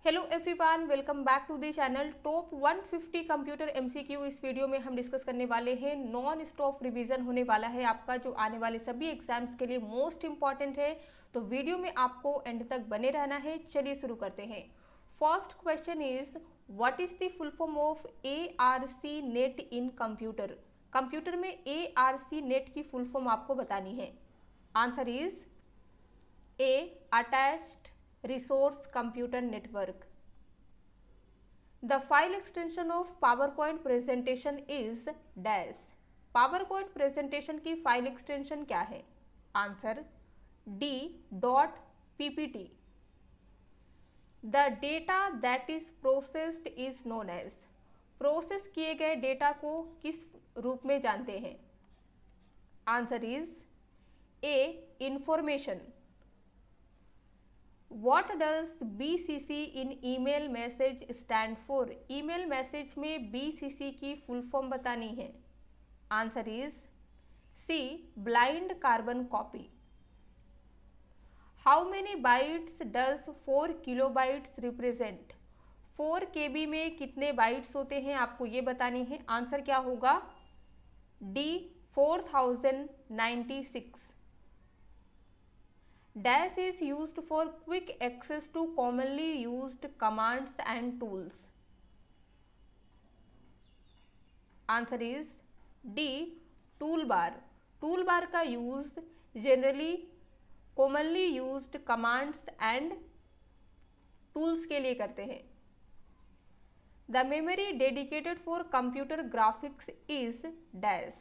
Hello everyone, welcome back to the channel. Top 150 computer MCQ इस video में हम discuss करने वाले हैं। नॉन स्टॉप रिवीजन होने वाला है आपका, जो आने वाले सभी एग्जाम्स के लिए मोस्ट इंपॉर्टेंट है। तो वीडियो में आपको एंड तक बने रहना है। चलिए शुरू करते हैं। First question is what is the full form of ARC net in computer. Computer में ARC नेट की फुल फॉर्म आपको बतानी है। Answer is A attached resource computer network. The file extension of PowerPoint presentation is dash. PowerPoint presentation की file extension क्या है? Answer D .ppt. The data that is processed is known as. Process किए गए data को किस रूप में जानते हैं? Answer is A information. What does BCC in email message stand for? Email message में BCC की फुल फॉर्म बतानी है। Answer is C blind carbon copy. How many bytes does 4 kilobytes represent? 4 KB में कितने बाइट्स होते हैं आपको ये बतानी है। आंसर क्या होगा? D 4096. Dash is used for quick access to commonly used commands and tools. Answer is D toolbar. Toolbar का use generally commonly used commands and tools के लिए करते हैं. The memory dedicated for computer graphics is dash.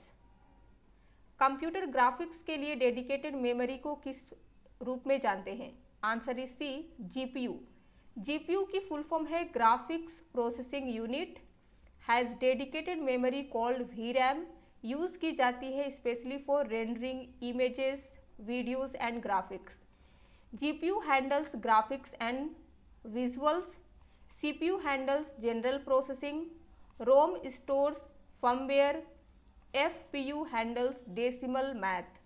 Computer graphics के लिए dedicated memory को किस रूप में जानते हैं? Answer is C GPU. GPU की फुल फॉर्म है graphics processing unit. Has dedicated memory called VRAM. Use की जाती है specially for rendering images, videos and graphics. GPU handles graphics and visuals. CPU handles general processing. ROM stores firmware. FPU handles decimal math.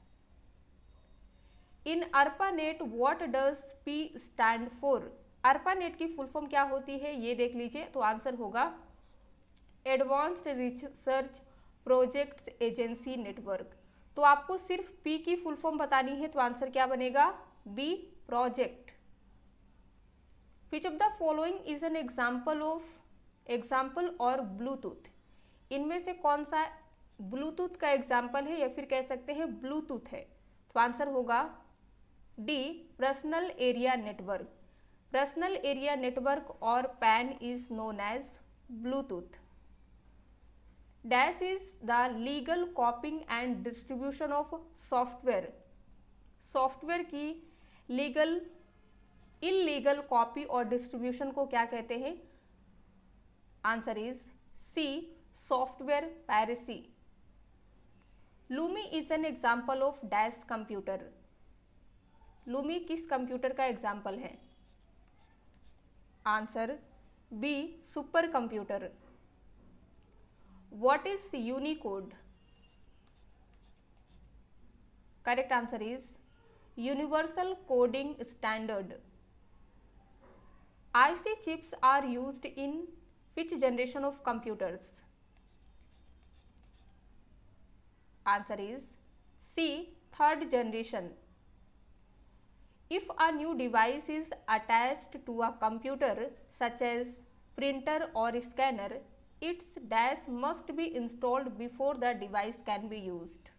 In ARPANET what does P stand for? ARPANET की full form क्या होती है ये देख लीजिए। तो answer होगा advanced research projects agency network. तो आपको सिर्फ P की फुल फॉर्म बतानी है, तो आंसर क्या बनेगा? B project. Which of the following is an example और ब्लूटूथ? इनमें से कौन सा ब्लूटूथ का एग्जाम्पल है या फिर कह सकते हैं ब्लूटूथ है? तो आंसर होगा D personal area network. Personal area network और PAN is known as Bluetooth. Dash is the legal copying and distribution of software. Software की लीगल इलीगल कॉपी और डिस्ट्रीब्यूशन को क्या कहते हैं? Answer is C software piracy. Lumi is an example of dash computer. Lumi किस computer का example है? Answer B supercomputer. What is Unicode? Correct answer is universal coding standard. IC chips are used in which generation of computers? Answer is C third generation. If a new device is attached to a computer such as printer or scanner, its dash must be installed before the device can be used.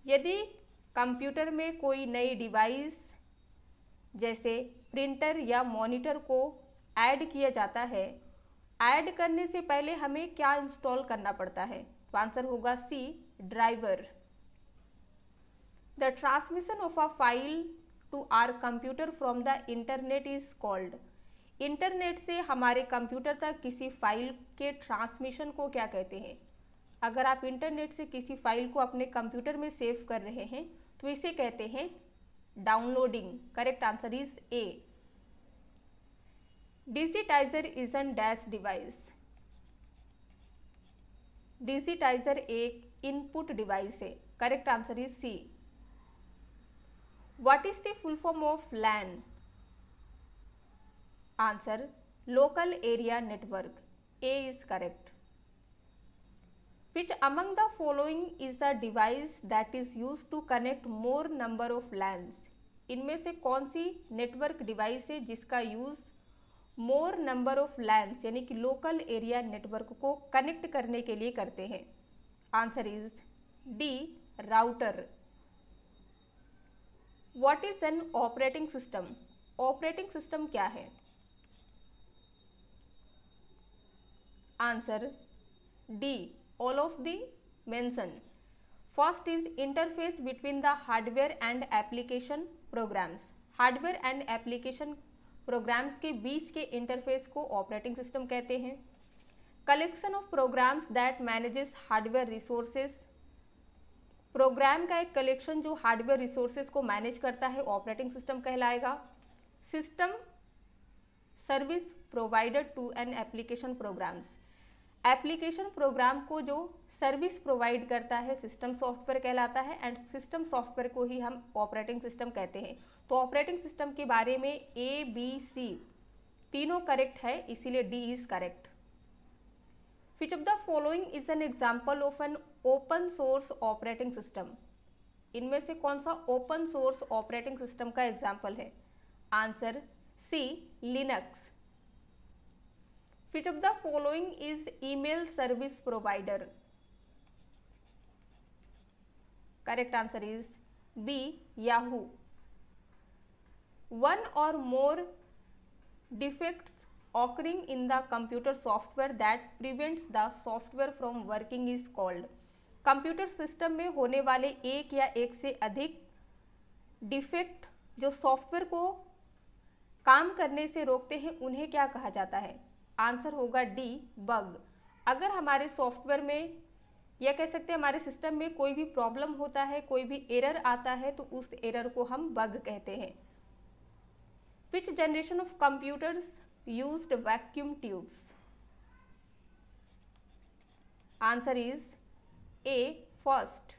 यदि computer में कोई नई device जैसे printer या monitor को add किया जाता है, ऐड करने से पहले हमें क्या इंस्टॉल करना पड़ता है? तो आंसर होगा C driver. The transmission of a file to our computer from the internet is called. Internet से हमारे कंप्यूटर तक किसी फाइल के ट्रांसमिशन को क्या कहते हैं? अगर आप इंटरनेट से किसी फाइल को अपने कंप्यूटर में सेव कर रहे हैं तो इसे कहते हैं downloading. Correct answer is A. Digitiser is an dash device. Digitiser एक इनपुट डिवाइस है. Correct answer is C. What is the full form of LAN? Answer local area network, A is correct. Which among the following is a device that is used to connect more number of LANs? इनमें से कौन सी network device है जिसका use more number of lens यानी कि local area network को connect करने के लिए करते हैं? Answer is D, router. What is an operating system? Operating system क्या है? Answer D, all of the mentioned. First is interface between the hardware and application programs. Hardware and application programs के बीच के इंटरफेस को operating system कहते हैं। Collection of programs that manages hardware resources, program का एक कलेक्शन जो hardware resources को मैनेज करता है ऑपरेटिंग सिस्टम कहलाएगा। System service provided to an application programs, application program को जो सर्विस प्रोवाइड करता है सिस्टम सॉफ्टवेयर कहलाता है एंड सिस्टम सॉफ्टवेयर को ही हम ऑपरेटिंग सिस्टम कहते हैं। तो ऑपरेटिंग सिस्टम के बारे में ए, बी, सी तीनों करेक्ट है, इसीलिए D is correct. Which of the following is an example of an open source operating system? इनमें से कौन सा ओपन सोर्स ऑपरेटिंग सिस्टम का एग्जाम्पल है? Answer C, Linux. Which of the following is email service provider? Correct answer is B, Yahoo. One or more defects occurring in the computer software that prevents the software from working is called. Computer system में होने वाले एक या एक से अधिक defect जो software को काम करने से रोकते हैं उन्हें क्या कहा जाता है? आंसर होगा डी, बग। अगर हमारे सॉफ्टवेयर में या कह सकते हैं हमारे सिस्टम में कोई भी प्रॉब्लम होता है, कोई भी एरर आता है तो उस एरर को हम बग कहते हैं। Which generation of computers used vacuum tubes? Answer is A, first.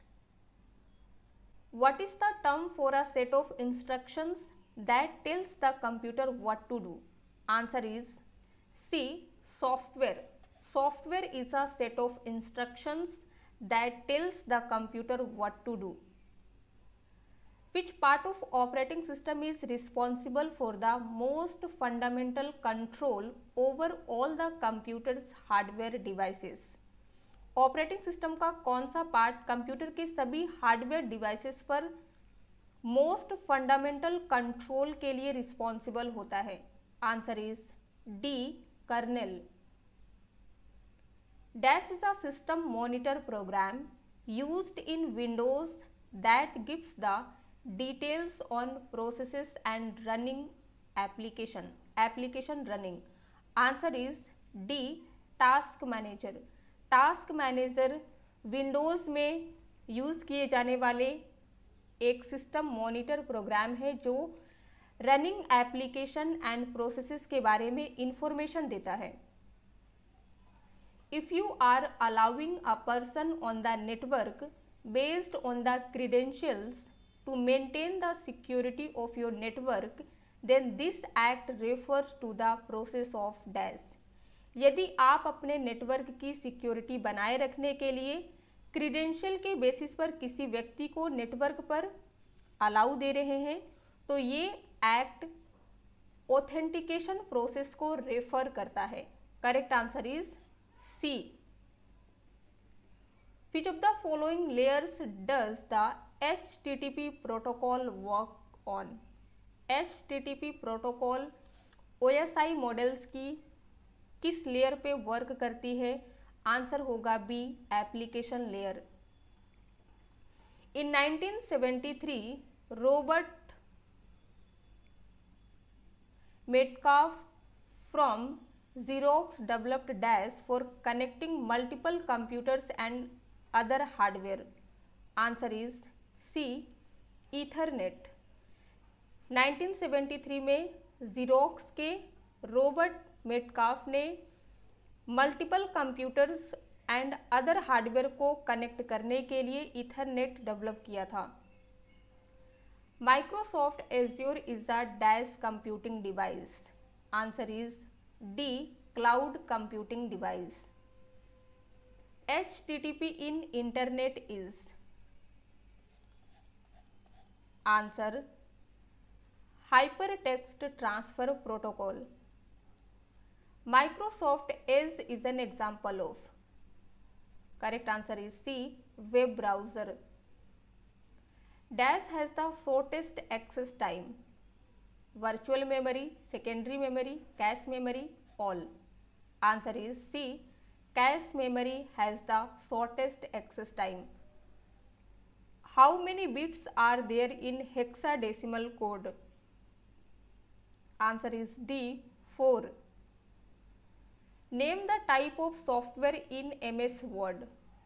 What is the term for a set of instructions that tells the computer what to do? Answer is C, software. Software is a set of instructions that tells the computer what to do. Which part of operating system is responsible for the most fundamental control over all the computer's hardware devices? Operating system का कौन सा part computer के सभी hardware devices पर most fundamental control के लिए responsible होता है? Answer is D, kernel. Dash is a system monitor program used in Windows that gives the details on processes and running application running. Answer is D, task manager. task manager Windows में use किए जाने वाले एक system monitor programme है जो running application and processes के बारे में इंफॉर्मेशन देता है। If you are allowing a person on the network based on the credentials to maintain the security of your network then this act refers to the process of dash. यदि आप अपने network की security बनाए रखने के लिए credential के basis पर किसी व्यक्ति को नेटवर्क पर अलाउ दे रहे हैं तो ये एक्ट ऑथेंटिकेशन प्रोसेस को रेफर करता है। Correct answer is C. Which of the following layers does the HTTP protocol work on? HTTP protocol OSI models की किस लेयर पे वर्क करती है? आंसर होगा B, application layer. In 1973 Robert Metcalfe from Xerox developed Dash for connecting multiple computers and other hardware. Answer is C, Ethernet. 1973 में Xerox के Robert Metcalfe ने multiple computers and other hardware को connect करने के लिए Ethernet develop किया था। Microsoft Azure is a Dash computing device. Answer is D. Cloud computing device. HTTP in internet is. Answer Hypertext Transfer Protocol. Microsoft Edge is an example of. Correct answer is C. Web browser. Dash has the shortest access time. Virtual memory, secondary memory, cache memory, all. Answer is C. Cache memory has the shortest access time. How many bits are there in hexadecimal code? Answer is D. 4. Name the type of software in MS Word.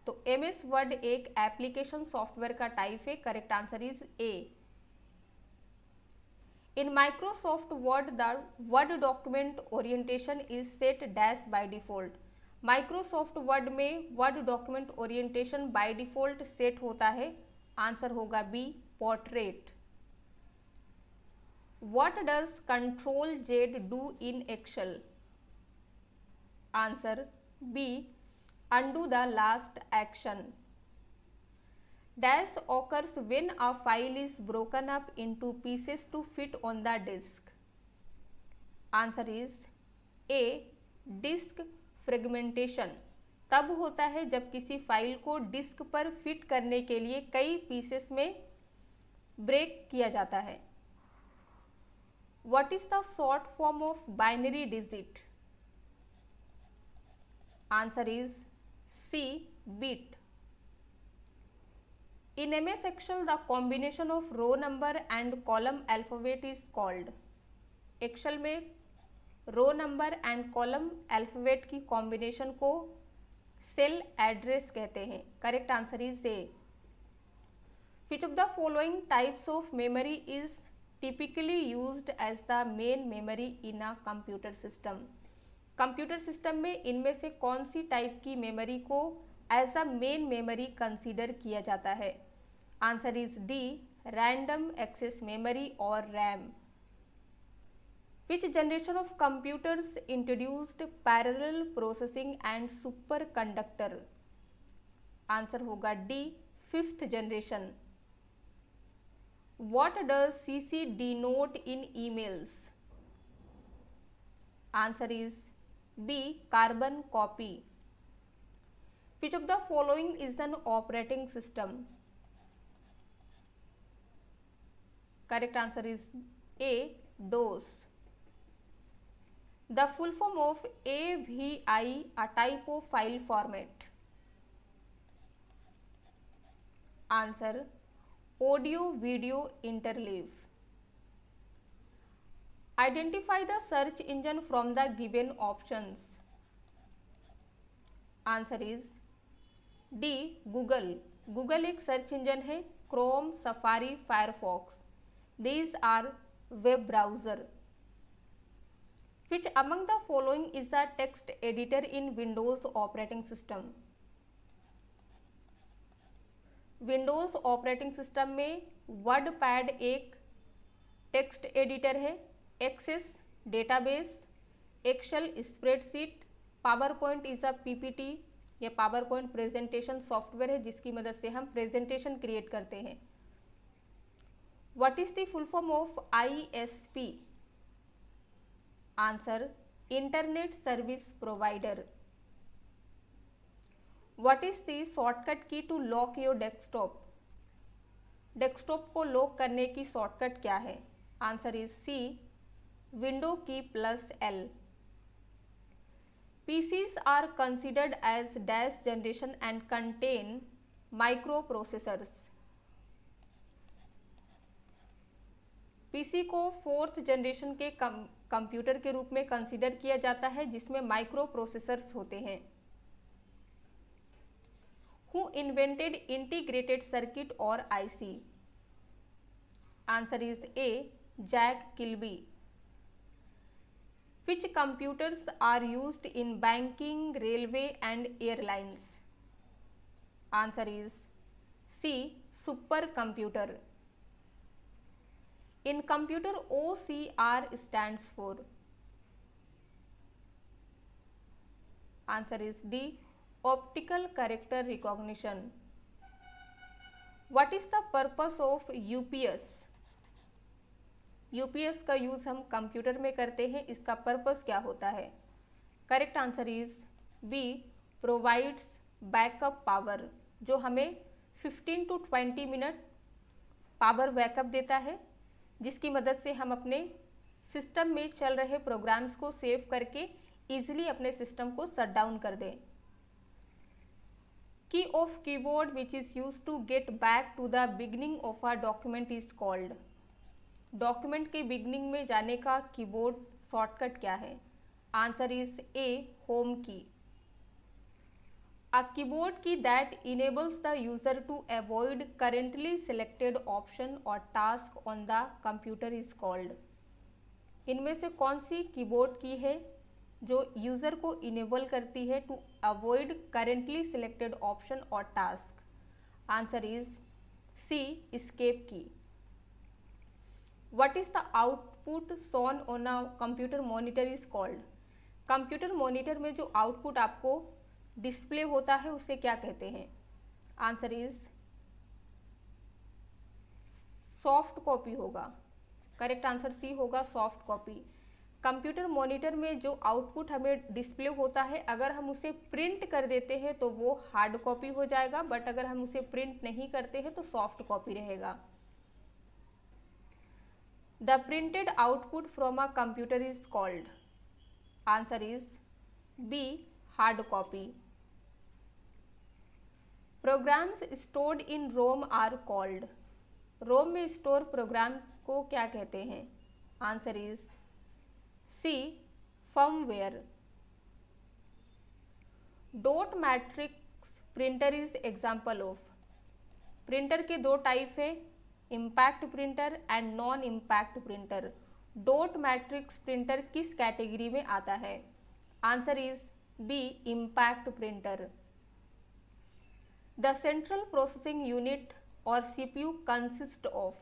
तो MS Word एक application software का type है. Correct answer is A. In Microsoft Word the Word document orientation is set dash by default. Microsoft Word में Word document orientation by default set होता है. Answer होगा B. Portrait. What does Ctrl+Z do in Excel? Answer B. Undo the last action. Dash occurs when a file is broken up into pieces to fit on the disk. Answer is A. Disk fragmentation. तब होता है जब किसी file को disc पर fit करने के लिए कई पीसेस में ब्रेक किया जाता है. What is the short form of binary digit? Answer is C. Bit. In MS Excel, the combination of row number and column alphabet is called. Excel में row number and column alphabet की combination को cell address कहते हैं. Correct answer is A. Which of the following types of memory is typically used as the main memory in a computer system? Computer system में इनमें से कौन सी type की मेमोरी को as a main memory consider किया जाता है? Answer is D. Random access memory और RAM. Which generation of computers introduced parallel processing and superconductor? Answer होगा D. 5th generation. What does CC denote in emails? Answer is B. Carbon copy. Which of the following is an operating system? Correct answer is A. DOS. The full form of AVI, a type of file format. Answer Audio Video Interleave. Identify the search engine from the given options. Answer is D. Google. Google एक search engine है. Chrome, Safari, Firefox. These are web browser. Which among the following is a text editor in Windows operating system? Windows operating system में WordPad एक text editor है. Access database, Excel spreadsheet, PowerPoint is a PPT या PowerPoint presentation software है जिसकी मदद से हम presentation create करते हैं. What is the full form of ISP? Answer internet service provider. What is the shortcut key to lock your desktop? Desktop को lock करने की शॉर्टकट क्या है? Answer is C. Window key +L. PCs are considered as dash generation and contain microprocessors. PC को 4th generation के computer के रूप में कंसिडर किया जाता है जिसमें माइक्रो प्रोसेसर्स होते हैं. Who invented integrated circuit or IC? Answer is A. Jack Kilby. Which computers are used in banking, railway and airlines? Answer is C. Supercomputer. In computer, OCR stands for. Answer is D. Optical character recognition. What is the purpose of UPS? UPS का use हम computer में करते हैं, इसका purpose क्या होता है? Correct answer is B. Provides backup power, जो हमें 15 to 20 मिनट पावर बैकअप देता है, जिसकी मदद से हम अपने सिस्टम में चल रहे प्रोग्राम्स को सेव करके इजीली अपने सिस्टम को शट डाउन कर दें. Key of keyboard which is use to get back to the beginning of a document is called. Document के बिगनिंग में जाने का कीबोर्ड शॉर्टकट क्या है? Answer is A. Home key. A keyboard key that enables the user to avoid currently selected option or task on the computer is called. इनमें से कौन सी keyboard की है जो यूजर को इनेबल करती है to avoid currently selected option और task? Answer is C. Escape key. What is the output shown on a computer monitor is called. Computer monitor में जो आउटपुट आपको डिस्प्ले होता है उसे क्या कहते हैं? आंसर इज सॉफ्ट कॉपी होगा. करेक्ट आंसर सी होगा, सॉफ्ट कॉपी. कंप्यूटर मॉनिटर में जो आउटपुट हमें डिस्प्ले होता है, अगर हम उसे प्रिंट कर देते हैं तो वो हार्ड कॉपी हो जाएगा, बट अगर हम उसे प्रिंट नहीं करते हैं तो सॉफ्ट कॉपी रहेगा. The printed output from a computer is called. Answer is B. Hard copy. Programs stored in ROM are called. ROM में स्टोर प्रोग्राम को क्या कहते हैं? Answer is C. Firmware. Dot matrix printer is example of. Printer के दो type है, impact printer and non impact printer. Dot matrix printer किस category में आता है? Answer is B. Impact printer. The central processing unit or CPU consists of.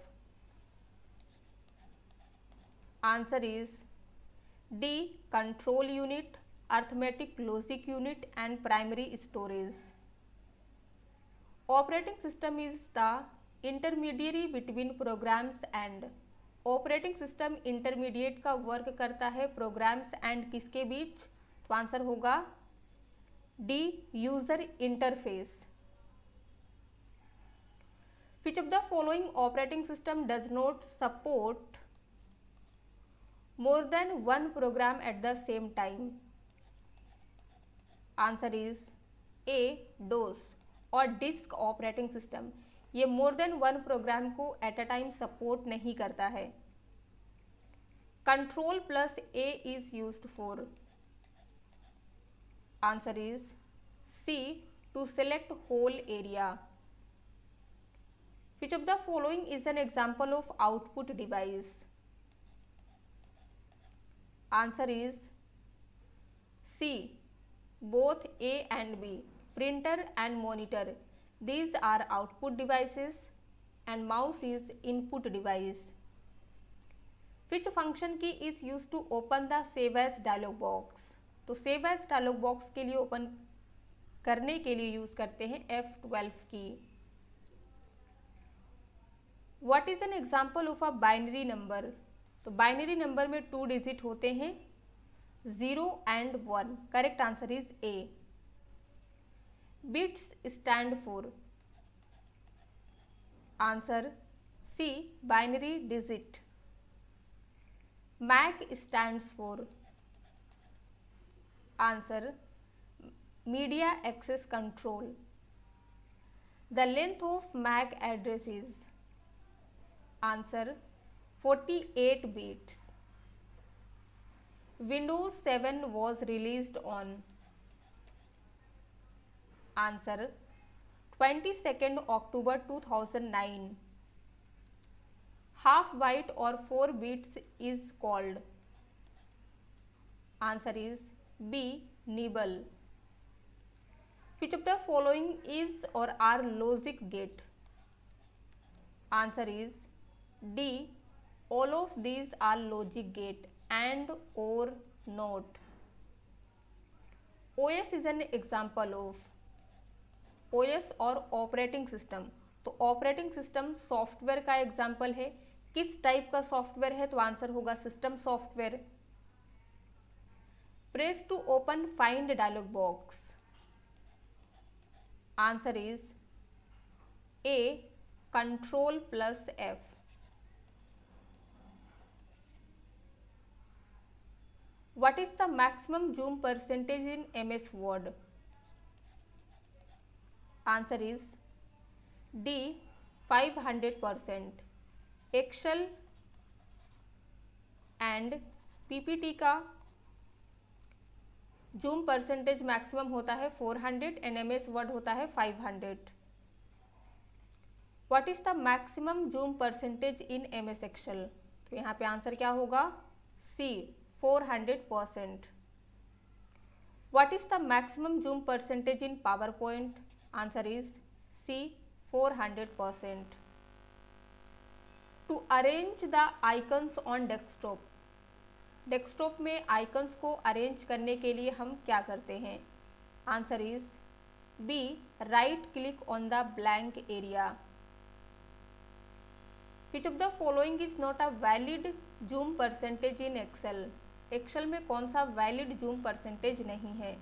Answer is D. Control unit, arithmetic logic unit and primary storage. Operating system is the intermediary between programs and. Operating system intermediate का work करता है programs and किसके बीच? तो answer होगा D. User interface. Which of the following operating system does not support more than one program at the same time? Answer is A. DOS और disk operating system. ये more than one program को at a time support नहीं करता है. Control plus A is used for. Answer is C. To select whole area. Which of the following is an example of output device? Answer is C. Both A and B. Printer and monitor. These are output devices and mouse is input device. Which function key is used to open the save as dialog box? तो save as dialog box के लिए open करने के लिए use करते हैं F12 की. What is an example of a binary number? तो बाइनरी नंबर में 2 डिजिट होते हैं, 0 and 1. Correct answer is A. Bits stand for. Answer C. Binary digit. MAC stands for. Answer media access control. The length of MAC address is. Answer 48 bits. Windows 7 was released on. Answer 22nd October 2009. Half byte or 4 bits is called. Answer is B. Nibble. Which of the following is or are logic gate? Answer is D. All of these are logic gate and or not. OS is an example of, OS और operating system, तो operating system software का example है। किस type का software है, तो answer होगा system software. Press to open find dialog box, answer is A control plus F। What is the maximum zoom percentage in MS Word? Answer is D 500%। Excel and PPT का zoom percentage maximum होता है 400 and MS Word होता है 500। What is the maximum zoom percentage in MS Excel? तो यहाँ पे answer क्या होगा, C 400%। What is the maximum zoom percentage in PowerPoint? Answer is C 400%। To arrange the icons on desktop, desktop में icons को arrange करने के लिए हम क्या करते हैं? Answer is B right click on the blank area. Which of the following is not a valid zoom percentage in Excel? Excel में कौन सा वैलिड जूम परसेंटेज नहीं है?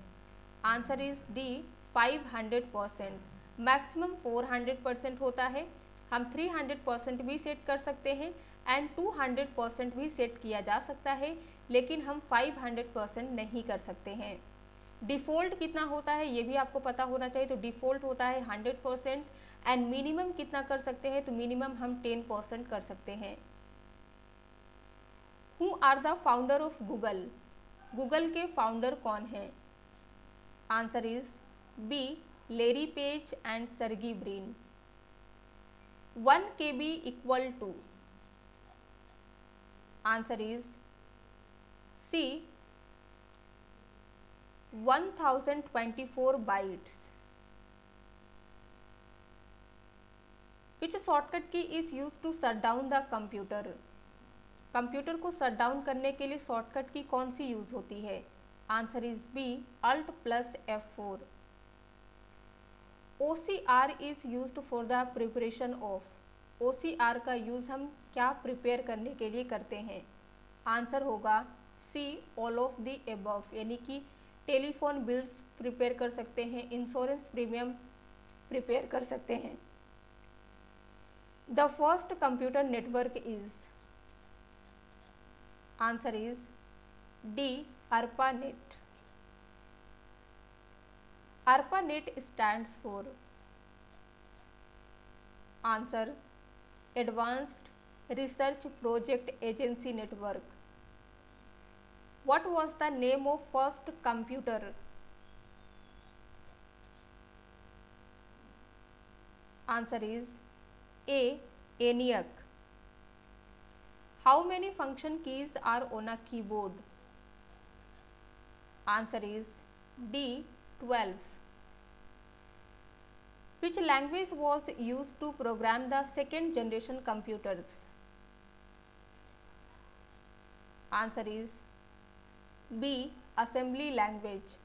Answer is D 500%। मैक्सिमम 400% होता है, हम 300% भी सेट कर सकते हैं एंड 200% भी सेट किया जा सकता है, लेकिन हम 500% नहीं कर सकते हैं। डिफ़ॉल्ट कितना होता है ये भी आपको पता होना चाहिए, तो डिफ़ॉल्ट होता है 100% एंड मिनिमम कितना कर सकते हैं, तो मिनिमम हम 10% कर सकते हैं। Who are the founder of Google? Google के फाउंडर कौन हैं? Answer is B Larry Page and Sergey Brin. 1 KB equal to, answer is C 1024 bytes. Which shortcut key is use to shut down the computer? Computer को shut down करने के लिए shortcut की कौन सी use होती है? Answer is B Alt plus F4। OCR is used for the preparation of, OCR का use हम क्या प्रिपेयर करने के लिए करते हैं? आंसर होगा see all of the above, यानी कि टेलीफोन बिल्स प्रिपेयर कर सकते हैं, इंश्योरेंस प्रीमियम प्रिपेयर कर सकते हैं। The first computer network is, answer is D ARPANET। ARPANET stands for, answer advanced research project agency network. What was the name of first computer? Answer is A ENIAC। How many function keys are on a keyboard? Answer is D 12। Which language was used to program the second generation computers? Answer is B assembly language।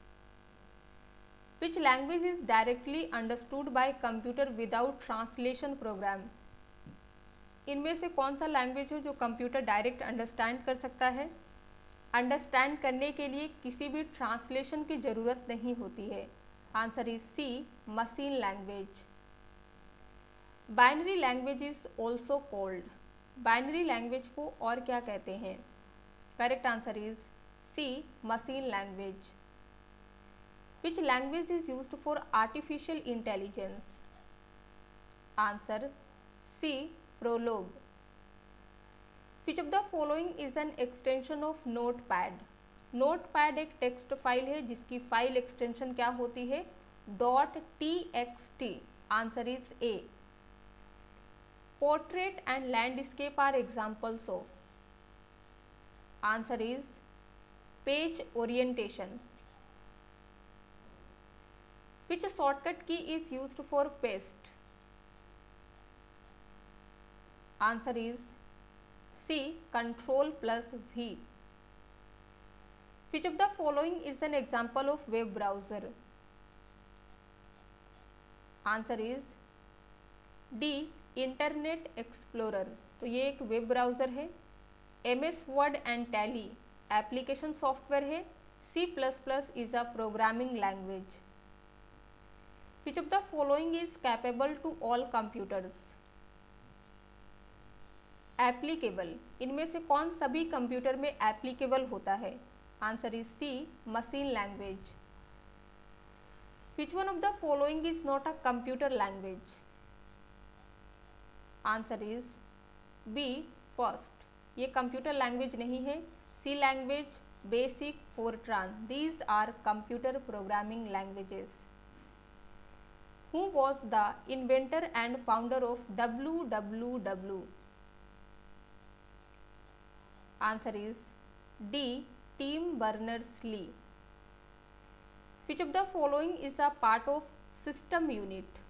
Which language is directly understood by computer without translation program? इनमें से कौन सा language है जो computer direct understand कर सकता है? Understand करने के लिए किसी भी ट्रांसलेशन की ज़रूरत नहीं होती है। Answer is C machine language. Binary language is also called, binary language को और क्या कहते हैं? Correct answer is C machine language. Which language is used for artificial intelligence? Answer C Prolog. Which of the following is an extension of Notepad? Notepad एक text file है जिसकी file extension क्या होती है? .txt। Answer is A. Portrait and landscape are examples of, answer is page orientation. Which shortcut key is used for paste? Answer is C control plus V। Which of the following is an example of web browser? Answer is D. Internet Explorer. तो ये एक web browser है। MS Word and Tally application software है। C++ is a programming language. Which of the following is capable to all computers? Applicable, इनमें से कौन सभी computer में एप्लीकेबल होता है? Answer is C, machine language. Which one of the following is not a computer language? Answer is B, first, ये computer language नहीं है। C language, BASIC, Fortran, these are computer programming languages. Who was the inventor and founder of WWW? Answer is D. Tim Berners-Lee. Which of the following is a part of system unit?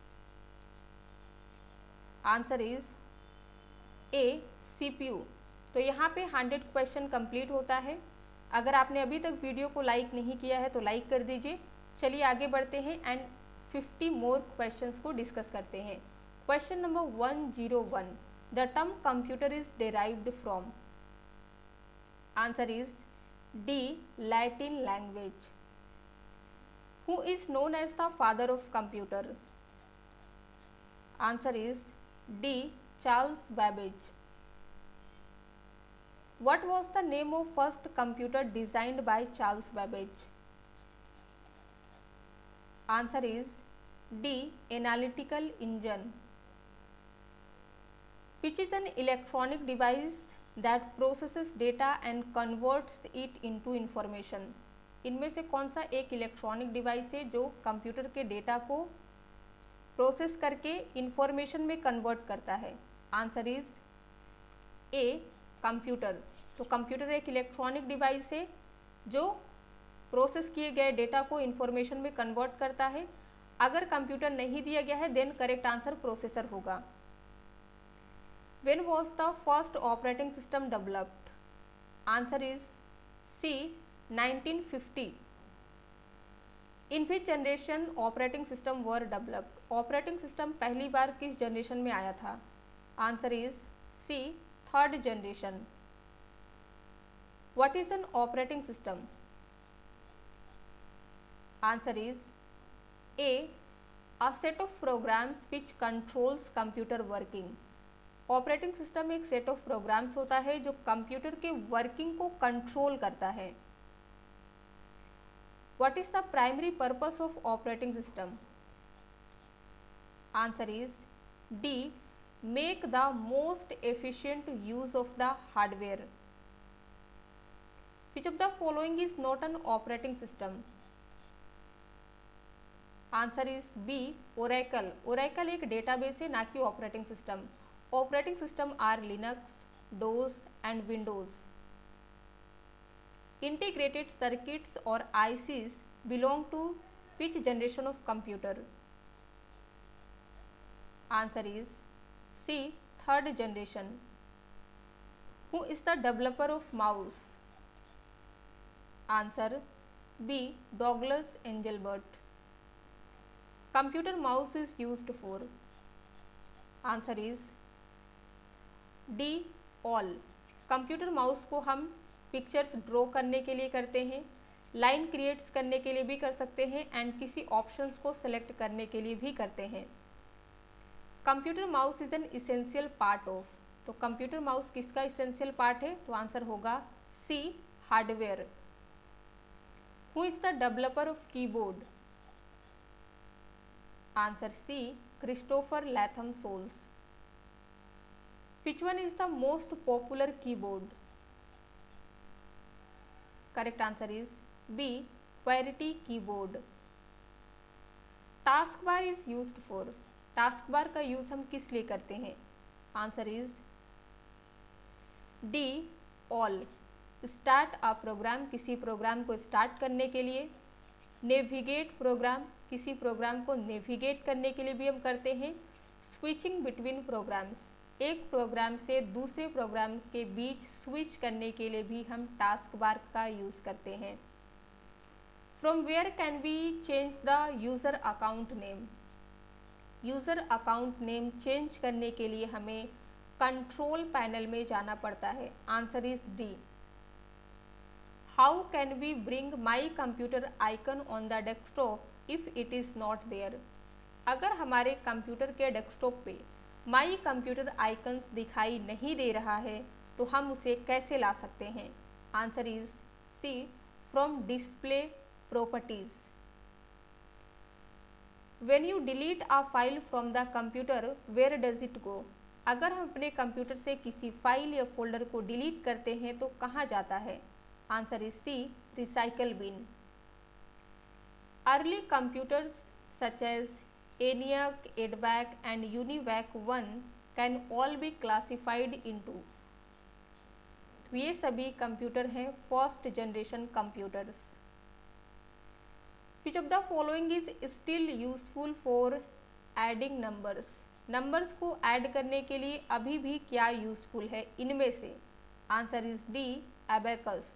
Answer is A. CPU. तो यहाँ पे 100 question complete होता है। अगर आपने अभी तक video को लाइक नहीं किया है तो लाइक कर दीजिए। चलिए आगे बढ़ते हैं एंड 50 मोर क्वेश्चंस को डिस्कस करते हैं। Question number 101, the term computer is derived from? Answer is D. Latin language. Who is known as the father of computer? Answer is D. Charles Babbage. What was the name of first computer designed by Charles Babbage? Answer is D. Analytical engine. Which is an electronic device that processes data and converts it into information? इनमें से कौन सा एक electronic device है जो computer के data को process करके इंफॉर्मेशन में कन्वर्ट करता है? Answer is A, computer. तो कंप्यूटर एक इलेक्ट्रॉनिक डिवाइस है जो प्रोसेस किए गए डेटा को इंफॉर्मेशन में कन्वर्ट करता है। अगर कंप्यूटर नहीं दिया गया है देन करेक्ट आंसर प्रोसेसर होगा। When was the first operating system developed? Answer is C. 1950. In which generation operating system were developed? Operating system पहली बार किस जनरेशन में आया था? Answer is C. Third generation. What is an operating system? Answer is A. A set of programs which controls computer working. Operating system एक set of programs होता है जो computer के वर्किंग को कंट्रोल करता है। What is the primary purpose of operating system? Answer is D. Make the most efficient use of the hardware. Which of the following is not an operating system? Answer is B, Oracle. Oracle एक database है, ना कि operating system. Operating system are Linux, DOS and Windows. Integrated circuits or ICs belong to which generation of computer? Answer is C. Third generation. Who is the developer of mouse? Answer B. Douglas Engelbart. Computer mouse is used for? Answer is D, all. Computer mouse को हम pictures draw करने के लिए करते हैं, line creates करने के लिए भी कर सकते हैं एंड किसी ऑप्शंस को सेलेक्ट करने के लिए भी करते हैं। Computer mouse is an essential part of. तो कंप्यूटर माउस किसका इसेंशियल पार्ट है? तो आंसर होगा C, hardware. Who is the developer of keyboard? Answer C, Christopher Latham Sholes. Which one is the most popular keyboard? Correct answer is B, QWERTY keyboard. Taskbar is used for? Taskbar का use हम किस लिए करते हैं? Answer is D, all. Start a program, किसी program को start करने के लिए। नेविगेट प्रोग्राम, किसी प्रोग्राम को नेविगेट करने के लिए भी हम करते हैं। स्विचिंग बिटवीन प्रोग्राम्स, एक प्रोग्राम से दूसरे प्रोग्राम के बीच स्विच करने के लिए भी हम टास्क बार का यूज़ करते हैं। From where can we change the user account name? User account name change करने के लिए हमें कंट्रोल पैनल में जाना पड़ता है। Answer is D. How can we bring my computer icon on the desktop if it is not there? अगर हमारे कंप्यूटर के डेस्कटॉप पे माई कंप्यूटर आइकन्स दिखाई नहीं दे रहा है तो हम उसे कैसे ला सकते हैं? Answer is C, from display properties. When you delete a file from the computer, where does it go? अगर हम अपने कंप्यूटर से किसी फाइल या फोल्डर को डिलीट करते हैं तो कहाँ जाता है? Answer is C, recycle bin. Early computers such as ENIAC, EDVAC and UNIVAC 1 can all be classified into। ये सभी कंप्यूटर हैं first generation computers. Which of the following is still useful for adding numbers? Numbers को add करने के लिए अभी भी क्या यूजफुल है इनमें से? Answer is D, abacus।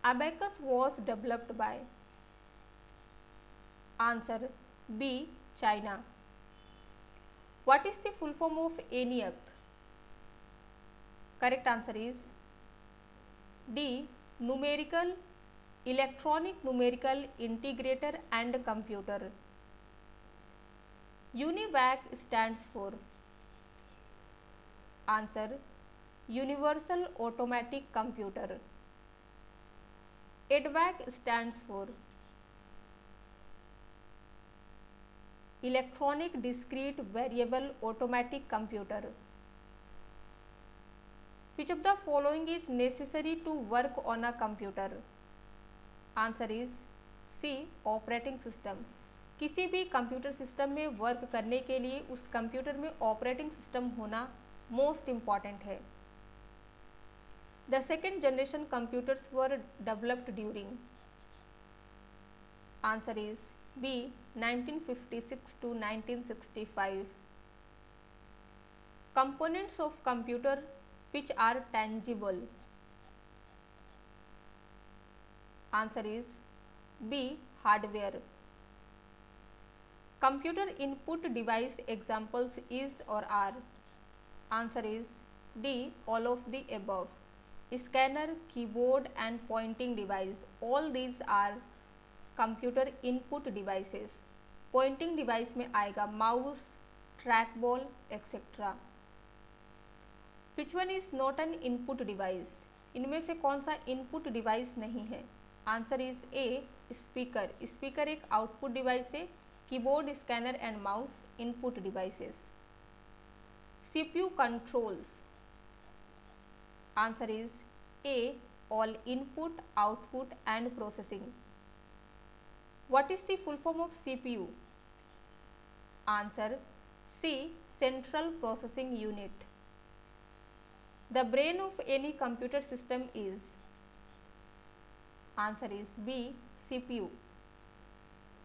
Abacus was developed by? Answer B, China. What is the full form of ENIAC? Correct answer is D, numerical electronic numerical integrator and computer. UNIVAC stands for? Answer universal automatic computer. एडवैक stands for? Electronic discrete variable automatic computer. Which of the following is necessary to work on a computer? Answer is C, operating system. किसी भी computer system में work करने के लिए उस computer में operating system होना most important है। The second generation computers were developed during? Answer is B, 1956 to 1965। Components of computer which are tangible? Answer is B, hardware। Computer input device examples is or are? Answer is D, all of the above। Scanner, keyboard and pointing device, all these are computer input devices। Pointing device में आएगा mouse, trackball etc। Which one is not an input device? इनमें से कौन सा input device नहीं है? Answer is A, speaker. Speaker एक output device है। Keyboard, scanner and mouse input devices. CPU controls? Answer is A, all input, output and processing. What is the full form of CPU? Answer C, central processing unit. The brain of any computer system is? Answer is B, CPU।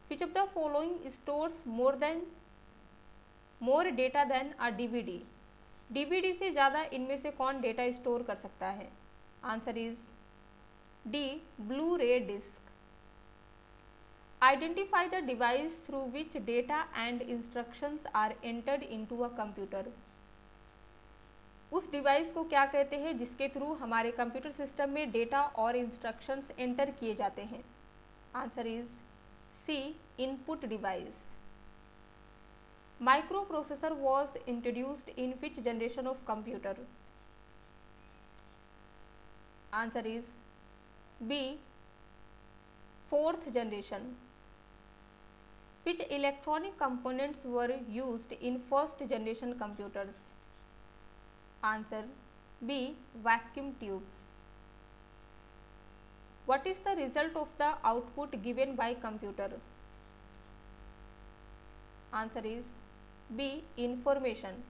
Which of the following stores more data than a DVD? DVD से ज़्यादा इनमें से कौन data store कर सकता है? Answer is D, Blu-ray disc. Identify the device through which data and instructions are entered into a computer। उस device को क्या कहते हैं जिसके थ्रू हमारे कंप्यूटर सिस्टम में डेटा और इंस्ट्रक्शंस एंटर किए जाते हैं? Answer is C, input device. Micro processor was introduced in which generation of computer? Answer is B, fourth generation. Which electronic components were used in first generation computers? Answer B, vacuum tubes। What is the result of the output given by computer? Answer is B, information।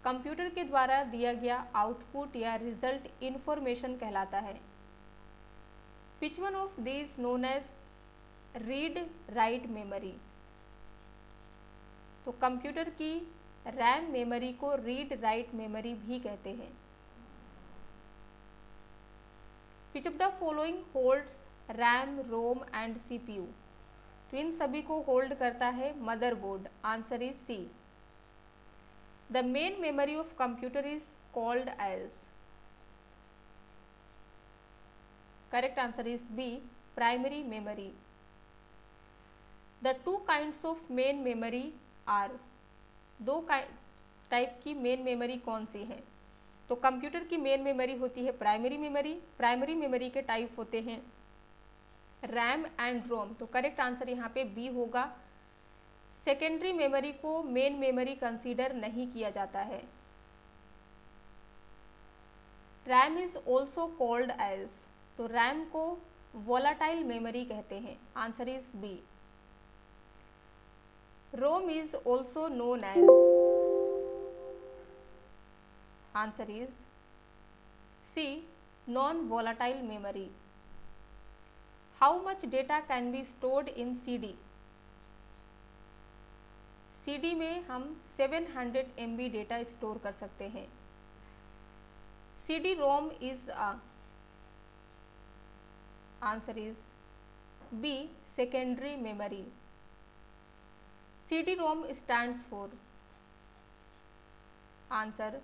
Computer के द्वारा दिया गया output या result information कहलाता है। Which one of these known as read write memory? तो computer की RAM memory को रीड राइट मेमोरी भी कहते हैं। Which of the following holds RAM, ROM and CPU? तो इन सभी को होल्ड करता है motherboard. Answer is C. The main memory of computer is called as? Correct answer is B, primary memory. The two kinds of main memory are? दो type की main memory कौन सी है? तो कंप्यूटर की मेन मेमोरी होती है primary memory. Primary memory के टाइप होते हैं रैम एंड रोम। तो करेक्ट आंसर यहाँ पे बी होगा। सेकेंडरी मेमोरी को मेन मेमोरी कंसीडर नहीं किया जाता है। RAM is also called as? तो रैम को वोलाटाइल मेमोरी कहते हैं। Answer is B. ROM is also known as? Answer is C, non volatile memory. How much data can be stored in CD? CD में हम 700 MB data store कर सकते हैं। CD-ROM is answer is B, secondary memory. CD-ROM stands for? Answer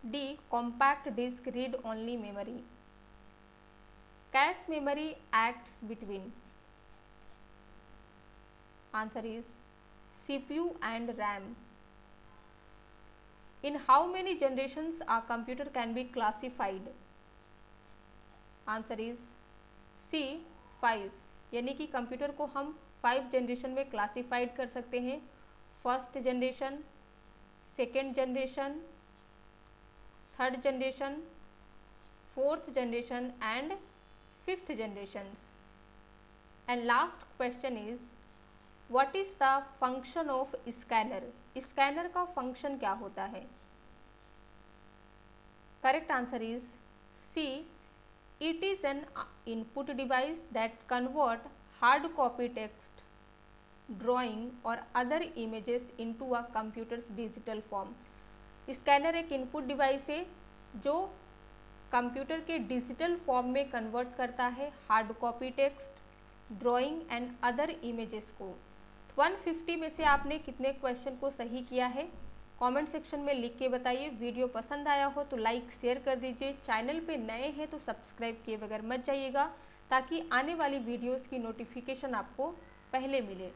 D, compact disc read only memory. Cache memory acts between? Answer is CPU and RAM. In how many generations a computer can be classified? Answer is C, 5। यानी कि computer को हम 5 generation में classified कर सकते हैं। First generation, second generation, third generation, fourth generation and fifth generation. And last question is what is the function of scanner? Scanner का function क्या होता है? Correct answer is C, it is an input device that convert hard copy text, drawing और other images into a computer's digital form. Scanner एक input device है जो computer के digital form में कन्वर्ट करता है hard copy text, drawing and other images को। 150 में से आपने कितने क्वेश्चन को सही किया है कमेंट सेक्शन में लिख के बताइए। वीडियो पसंद आया हो तो लाइक शेयर कर दीजिए। चैनल पे नए हैं तो सब्सक्राइब किए बगैर मत जाइएगा ताकि आने वाली वीडियोस की नोटिफिकेशन आपको पहले मिले।